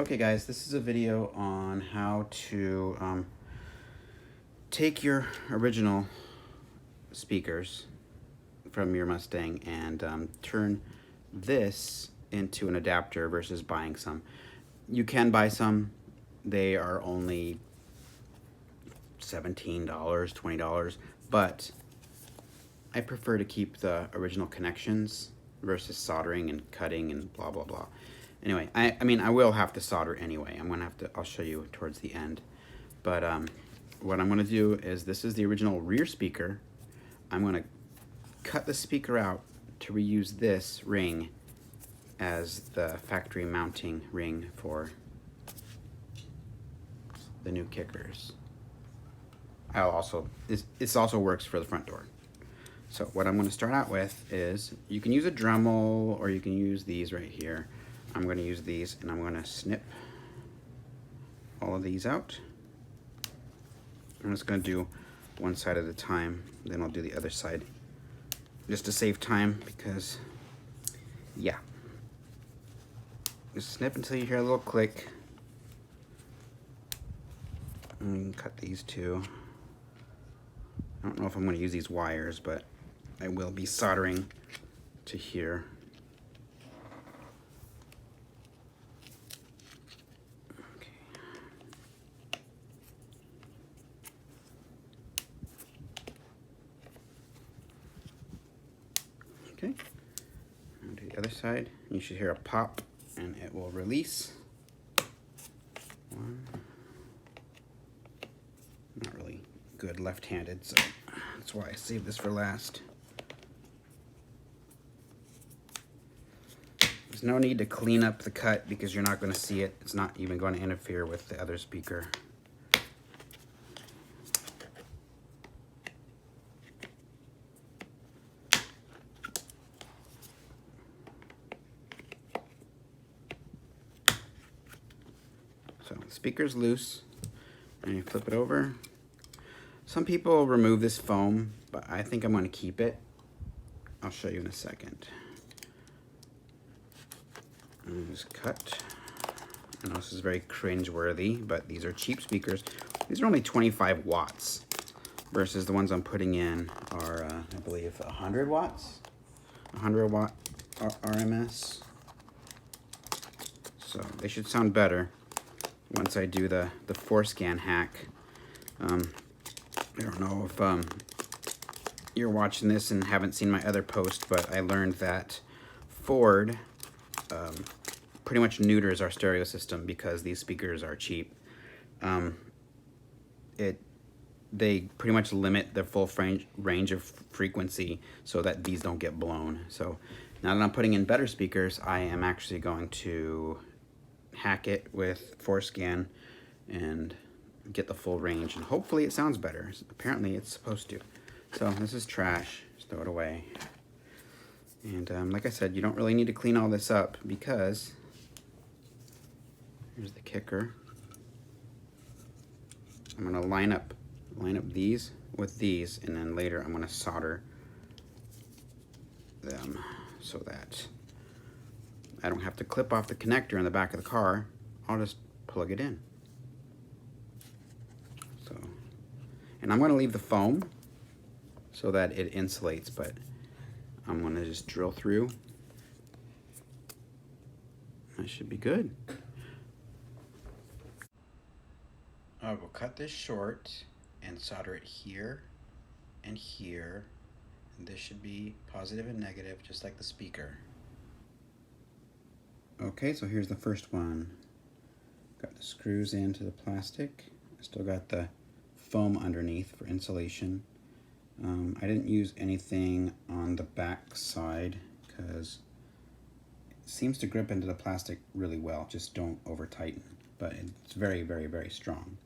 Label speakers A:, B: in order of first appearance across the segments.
A: Okay guys, this is a video on how to take your original speakers from your Mustang and turn this into an adapter versus buying some. You can buy some. They are only $17, $20, but I prefer to keep the original connections versus soldering and cutting and blah blah blah. Anyway, I mean I will have to solder anyway. I'll show you towards the end. But what I'm gonna do is, this is the original rear speaker. I'm gonna cut the speaker out to reuse this ring as the factory mounting ring for the new kickers. This also works for the front door. So what I'm going to start out with is, you can use a Dremel or you can use these right here. I'm going to use these and I'm going to snip all of these out. I'm just going to do one side at a time, then I'll do the other side just to save time, because yeah. Just snip until you hear a little click. And cut these two. I don't know if I'm going to use these wires, but I will be soldering to here. Okay. I'll do the other side. You should hear a pop and it will release. One. Not really good left-handed, so that's why I saved this for last. There's no need to clean up the cut because you're not going to see it. It's not even going to interfere with the other speaker. So the speaker's loose, and you flip it over. Some people remove this foam, but I think I'm going to keep it. I'll show you in a second. And just cut. I know this is very cringe-worthy, but these are cheap speakers. These are only 25 watts, versus the ones I'm putting in are, I believe, 100 watts? 100 watt RMS. So they should sound better once I do the forescan hack. I don't know if you're watching this and haven't seen my other post, but I learned that Ford pretty much neuters our stereo system because these speakers are cheap. They pretty much limit the full range of frequency so that these don't get blown. So now that I'm putting in better speakers, I am actually going to hack it with forescan and get the full range, and hopefully it sounds better. Apparently it's supposed to. So this is trash, just throw it away. And like I said, you don't really need to clean all this up, because here's the kicker. I'm gonna line up these with these, and then later I'm gonna solder them so that I don't have to clip off the connector in the back of the car. I'll just plug it in. So, and I'm going to leave the foam so that it insulates, but I'm going to just drill through. That should be good. I will cut this short and solder it here and here. And this should be positive and negative, just like the speaker. Okay, so here's the first one. Got the screws into the plastic. I still got the foam underneath for insulation. I didn't use anything on the back side because it seems to grip into the plastic really well. Just don't over tighten. But it's very, very, very strong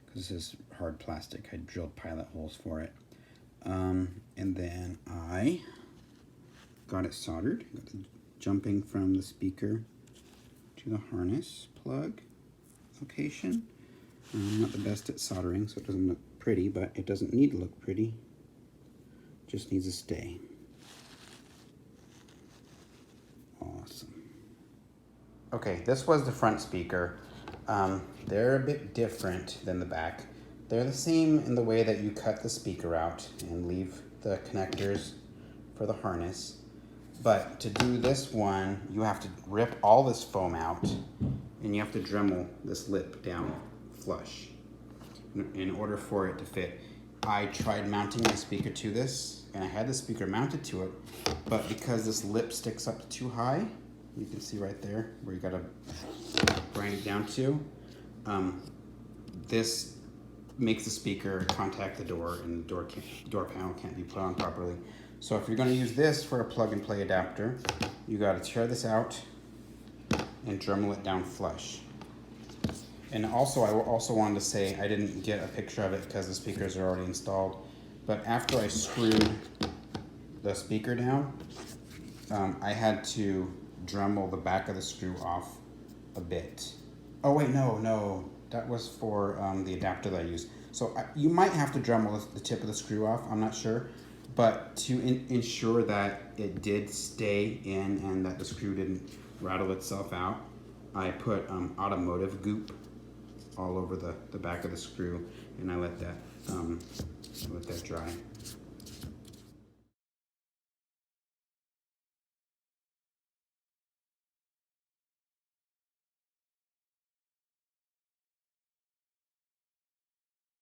A: because this is hard plastic. I drilled pilot holes for it. And then I got it soldered. Got the jumping from the speaker to the harness plug location. I'm not the best at soldering, so it doesn't look pretty, but it doesn't need to look pretty. It just needs to stay. Awesome. Okay, this was the front speaker. They're a bit different than the back. They're the same in the way that you cut the speaker out and leave the connectors for the harness. But to do this one, you have to rip all this foam out and you have to Dremel this lip down flush in order for it to fit. I tried mounting my speaker to this and I had the speaker mounted to it, but because this lip sticks up too high, you can see right there where you gotta grind it down to, this makes the speaker contact the door and the door panel can't be put on properly. So if you're going to use this for a plug and play adapter, you got to tear this out and Dremel it down flush. And also, I also wanted to say, I didn't get a picture of it because the speakers are already installed, but after I screwed the speaker down, I had to Dremel the back of the screw off a bit. Oh wait, no, that was for the adapter that I used. So you might have to Dremel the tip of the screw off, I'm not sure. But to ensure that it did stay in and that the screw didn't rattle itself out, I put automotive goop all over the back of the screw, and I let that dry.